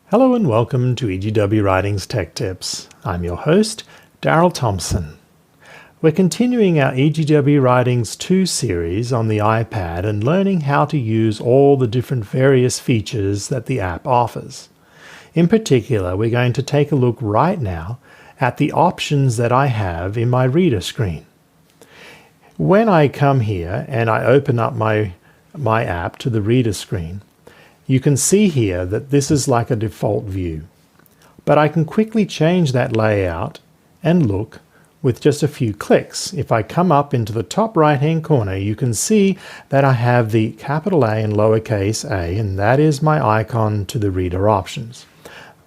Hello and welcome to EGW Writings Tech Tips. I'm your host, Daryl Thompson. We're continuing our EGW Writings 2 series on the iPad and learning how to use all the different various features that the app offers. In particular, we're going to take a look right now at the options that I have in my reader screen. When I come here and I open up my app to the reader screen, you can see here that this is like a default view, but I can quickly change that layout and look with just a few clicks. If I come up into the top right hand corner, you can see that I have the capital A and lowercase a, and that is my icon to the reader options.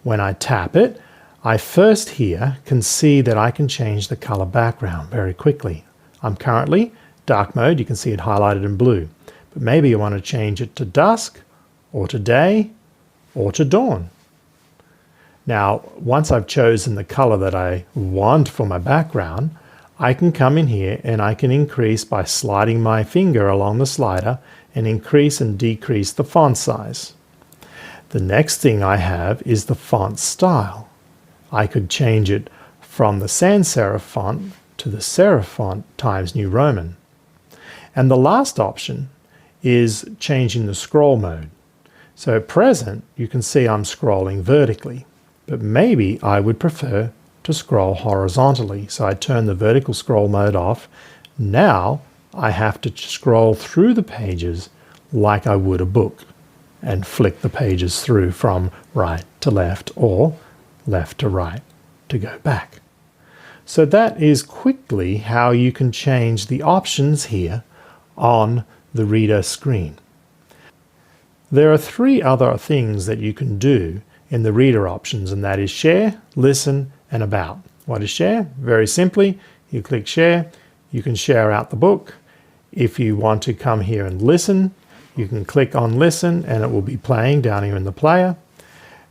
When I tap it, I first here can see that I can change the color background very quickly. I'm currently dark mode, you can see it highlighted in blue, but maybe you want to change it to dusk, or to day, or to dawn. Now, once I've chosen the color that I want for my background, I can come in here and I can increase by sliding my finger along the slider and increase and decrease the font size. The next thing I have is the font style. I could change it from the sans serif font to the serif font Times New Roman. And the last option is changing the scroll mode. So at present, you can see I'm scrolling vertically, but maybe I would prefer to scroll horizontally. So I turn the vertical scroll mode off. Now I have to scroll through the pages like I would a book and flick the pages through from right to left or left to right to go back. So that is quickly how you can change the options here on the reader screen. There are three other things that you can do in the reader options, and that is share, listen, and about. What is share? Very simply, you click share, you can share out the book. If you want to come here and listen, you can click on listen and it will be playing down here in the player.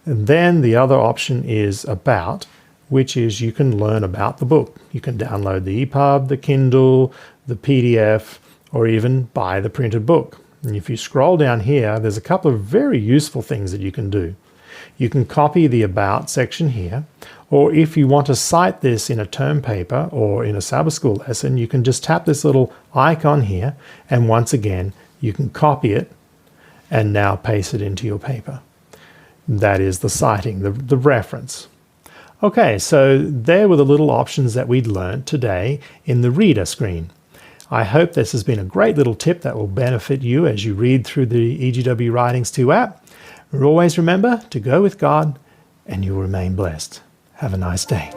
And then the other option is about, which is you can learn about the book. You can download the EPUB, the Kindle, the PDF, or even buy the printed book. And if you scroll down here, there's a couple of very useful things that you can do. You can copy the About section here, or if you want to cite this in a term paper or in a Sabbath school lesson, you can just tap this little icon here, and once again, you can copy it and now paste it into your paper. That is the citing, the reference. Okay, so there were the little options that we'd learned today in the reader screen. I hope this has been a great little tip that will benefit you as you read through the EGW Writings 2 app. Always remember to go with God and you'll remain blessed. Have a nice day.